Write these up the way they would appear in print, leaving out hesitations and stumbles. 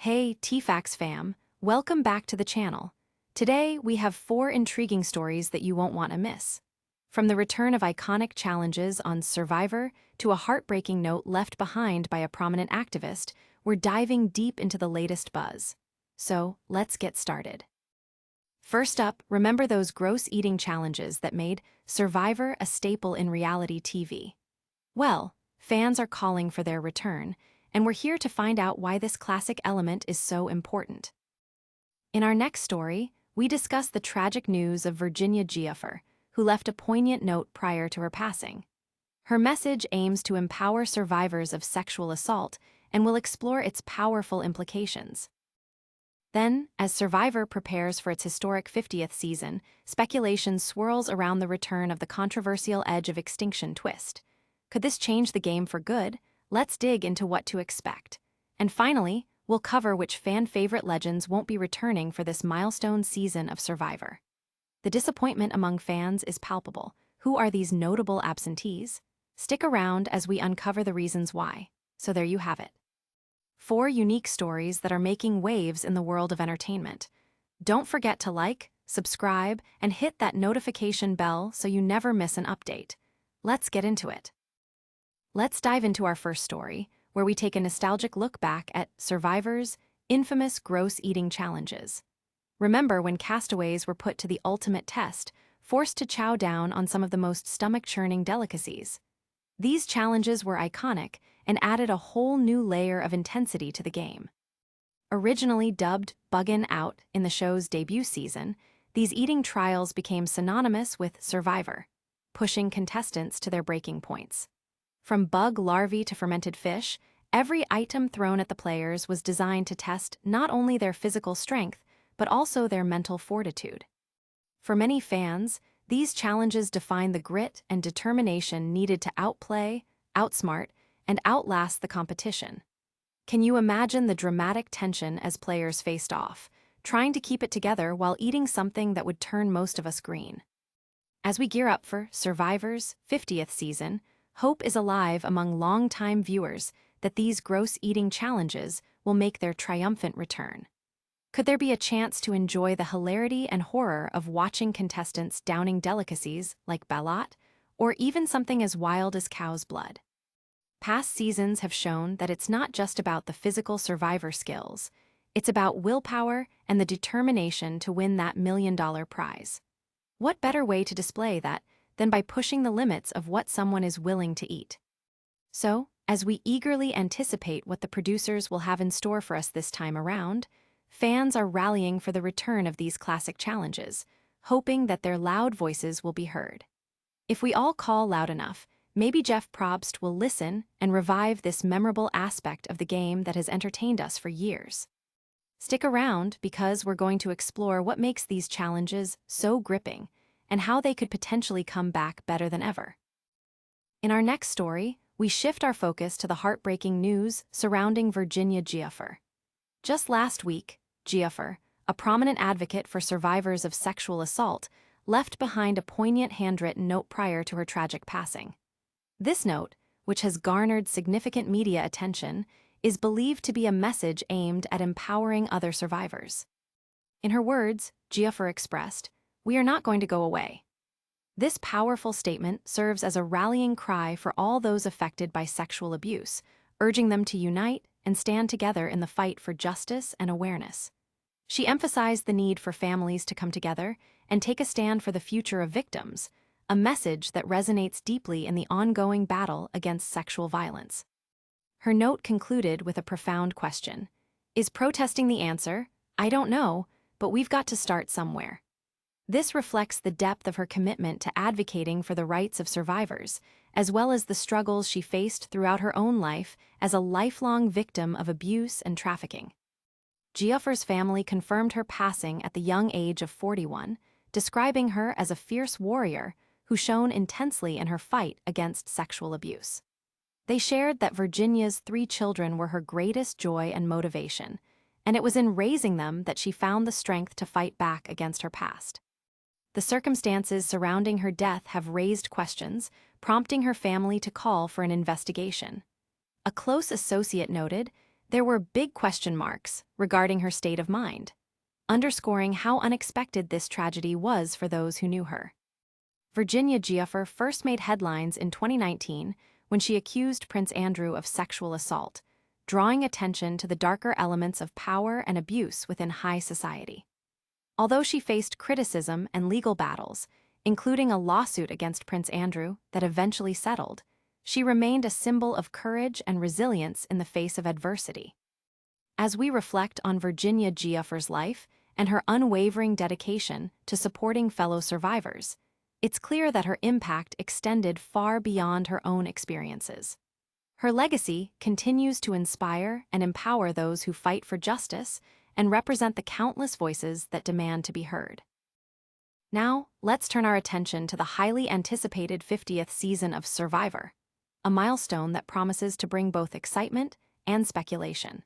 Hey, TFAX fam, welcome back to the channel. Today, we have 4 intriguing stories that you won't want to miss. From the return of iconic challenges on Survivor to a heartbreaking note left behind by a prominent activist, we're diving deep into the latest buzz. So, let's get started. First up, remember those gross eating challenges that made Survivor a staple in reality TV? Well, fans are calling for their return, and we're here to find out why this classic element is so important. In our next story, we discuss the tragic news of Virginia Giuffre, who left a poignant note prior to her passing. Her message aims to empower survivors of sexual assault and will explore its powerful implications. Then, as Survivor prepares for its historic 50th season, speculation swirls around the return of the controversial Edge of Extinction twist. Could this change the game for good? Let's dig into what to expect. And finally, we'll cover which fan-favorite legends won't be returning for this milestone season of Survivor. The disappointment among fans is palpable. Who are these notable absentees? Stick around as we uncover the reasons why. So there you have it. 4 unique stories that are making waves in the world of entertainment. Don't forget to like, subscribe, and hit that notification bell so you never miss an update. Let's get into it. Let's dive into our first story, where we take a nostalgic look back at Survivor's infamous gross eating challenges. Remember when castaways were put to the ultimate test, forced to chow down on some of the most stomach-churning delicacies? These challenges were iconic and added a whole new layer of intensity to the game. Originally dubbed Buggin' Out in the show's debut season, these eating trials became synonymous with Survivor, pushing contestants to their breaking points. From bug larvae to fermented fish, every item thrown at the players was designed to test not only their physical strength, but also their mental fortitude. For many fans, these challenges define the grit and determination needed to outplay, outsmart, and outlast the competition. Can you imagine the dramatic tension as players faced off, trying to keep it together while eating something that would turn most of us green? As we gear up for Survivor's 50th season, hope is alive among longtime viewers that these gross eating challenges will make their triumphant return. Could there be a chance to enjoy the hilarity and horror of watching contestants downing delicacies like balat, or even something as wild as cow's blood? Past seasons have shown that it's not just about the physical survivor skills, it's about willpower and the determination to win that $1 million prize. What better way to display that than by pushing the limits of what someone is willing to eat? So, as we eagerly anticipate what the producers will have in store for us this time around, fans are rallying for the return of these classic challenges, hoping that their loud voices will be heard. If we all call loud enough, maybe Jeff Probst will listen and revive this memorable aspect of the game that has entertained us for years. Stick around because we're going to explore what makes these challenges so gripping and how they could potentially come back better than ever. In our next story, we shift our focus to the heartbreaking news surrounding Virginia Giuffre. Just last week, Giuffre, a prominent advocate for survivors of sexual assault, left behind a poignant handwritten note prior to her tragic passing. This note, which has garnered significant media attention, is believed to be a message aimed at empowering other survivors. In her words, Giuffre expressed, "We are not going to go away." This powerful statement serves as a rallying cry for all those affected by sexual abuse, urging them to unite and stand together in the fight for justice and awareness. She emphasized the need for families to come together and take a stand for the future of victims, a message that resonates deeply in the ongoing battle against sexual violence. Her note concluded with a profound question. Is protesting the answer? I don't know, but we've got to start somewhere. This reflects the depth of her commitment to advocating for the rights of survivors, as well as the struggles she faced throughout her own life as a lifelong victim of abuse and trafficking. Giuffre's family confirmed her passing at the young age of 41, describing her as a fierce warrior who shone intensely in her fight against sexual abuse. They shared that Virginia's 3 children were her greatest joy and motivation, and it was in raising them that she found the strength to fight back against her past. The circumstances surrounding her death have raised questions, prompting her family to call for an investigation. A close associate noted, There were big question marks regarding her state of mind, underscoring how unexpected this tragedy was for those who knew her. Virginia Giuffre first made headlines in 2019 when she accused Prince Andrew of sexual assault, drawing attention to the darker elements of power and abuse within high society. Although she faced criticism and legal battles, including a lawsuit against Prince Andrew that eventually settled, she remained a symbol of courage and resilience in the face of adversity. As we reflect on Virginia Giuffre's life and her unwavering dedication to supporting fellow survivors, it's clear that her impact extended far beyond her own experiences. Her legacy continues to inspire and empower those who fight for justice and represent the countless voices that demand to be heard. Now, let's turn our attention to the highly anticipated 50th season of Survivor, a milestone that promises to bring both excitement and speculation.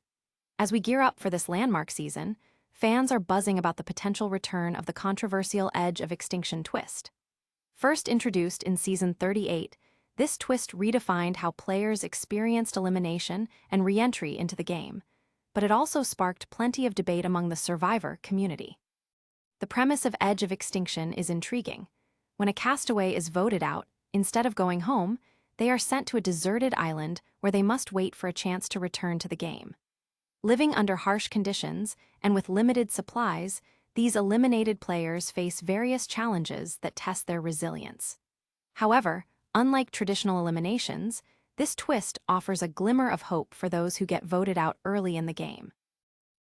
As we gear up for this landmark season, fans are buzzing about the potential return of the controversial Edge of Extinction twist. First introduced in Season 38, this twist redefined how players experienced elimination and re-entry into the game, but it also sparked plenty of debate among the Survivor community. The premise of Edge of Extinction is intriguing. When a castaway is voted out, instead of going home, they are sent to a deserted island where they must wait for a chance to return to the game. Living under harsh conditions and with limited supplies, these eliminated players face various challenges that test their resilience. However, unlike traditional eliminations, this twist offers a glimmer of hope for those who get voted out early in the game.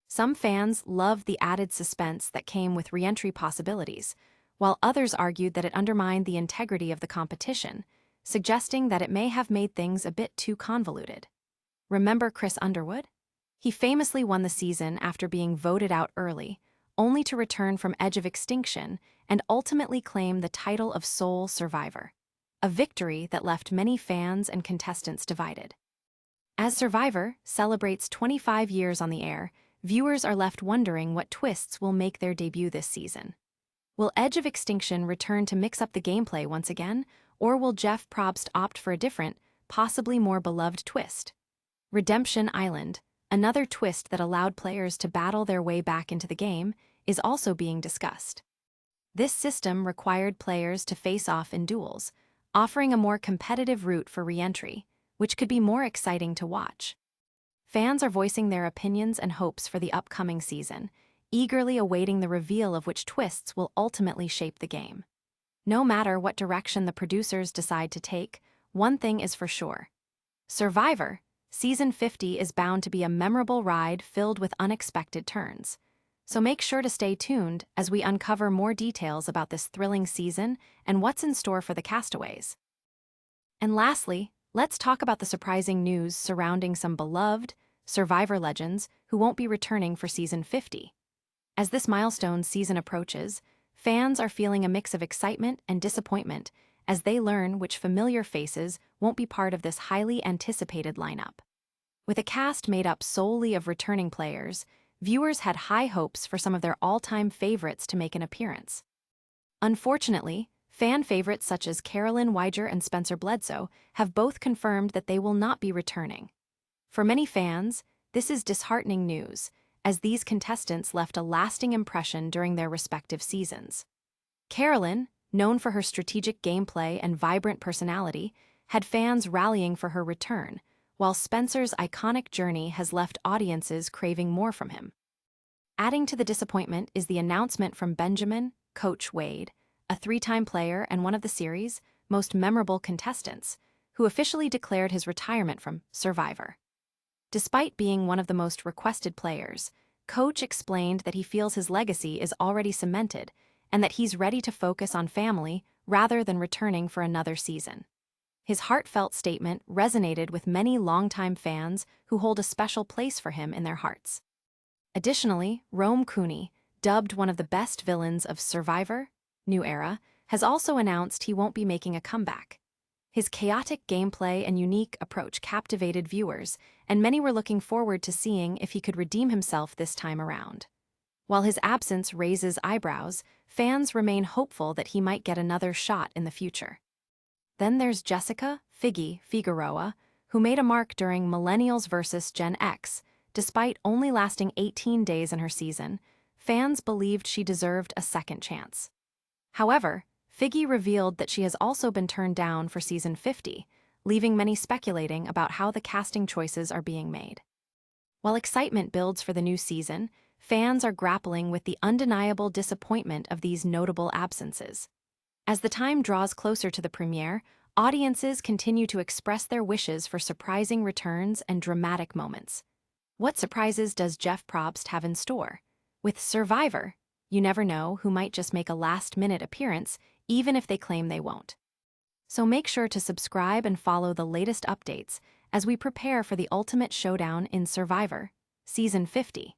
Some fans loved the added suspense that came with re-entry possibilities, while others argued that it undermined the integrity of the competition, suggesting that it may have made things a bit too convoluted. Remember Chris Underwood? He famously won the season after being voted out early, only to return from Edge of Extinction and ultimately claim the title of sole survivor, a victory that left many fans and contestants divided. As Survivor celebrates 25 years on the air, viewers are left wondering what twists will make their debut this season. Will Edge of Extinction return to mix up the gameplay once again, or will Jeff Probst opt for a different, possibly more beloved twist? Redemption Island, another twist that allowed players to battle their way back into the game, is also being discussed. This system required players to face off in duels, offering a more competitive route for re-entry, which could be more exciting to watch. Fans are voicing their opinions and hopes for the upcoming season, eagerly awaiting the reveal of which twists will ultimately shape the game. No matter what direction the producers decide to take, one thing is for sure. Survivor, Season 50 is bound to be a memorable ride filled with unexpected turns. So make sure to stay tuned as we uncover more details about this thrilling season and what's in store for the castaways. And lastly, let's talk about the surprising news surrounding some beloved Survivor legends who won't be returning for Season 50. As this milestone season approaches, fans are feeling a mix of excitement and disappointment as they learn which familiar faces won't be part of this highly anticipated lineup. With a cast made up solely of returning players, viewers had high hopes for some of their all-time favorites to make an appearance. Unfortunately, fan favorites such as Carolyn Weiger and Spencer Bledsoe have both confirmed that they will not be returning. For many fans, this is disheartening news, as these contestants left a lasting impression during their respective seasons. Carolyn, known for her strategic gameplay and vibrant personality, had fans rallying for her return, while Spencer's iconic journey has left audiences craving more from him. Adding to the disappointment is the announcement from Benjamin, Coach Wade, a three-time player and one of the series' most memorable contestants, who officially declared his retirement from Survivor. Despite being one of the most requested players, Coach explained that he feels his legacy is already cemented and that he's ready to focus on family rather than returning for another season. His heartfelt statement resonated with many longtime fans who hold a special place for him in their hearts. Additionally, Rome Cooney, dubbed one of the best villains of Survivor, New Era, has also announced he won't be making a comeback. His chaotic gameplay and unique approach captivated viewers, and many were looking forward to seeing if he could redeem himself this time around. While his absence raises eyebrows, fans remain hopeful that he might get another shot in the future. Then there's Jessica Figgy Figueroa, who made a mark during Millennials vs. Gen X, despite only lasting 18 days in her season, fans believed she deserved a second chance. However, Figgy revealed that she has also been turned down for season 50, leaving many speculating about how the casting choices are being made. While excitement builds for the new season, fans are grappling with the undeniable disappointment of these notable absences. As the time draws closer to the premiere, audiences continue to express their wishes for surprising returns and dramatic moments. What surprises does Jeff Probst have in store? With Survivor, you never know who might just make a last-minute appearance, even if they claim they won't. So make sure to subscribe and follow the latest updates as we prepare for the ultimate showdown in Survivor, Season 50.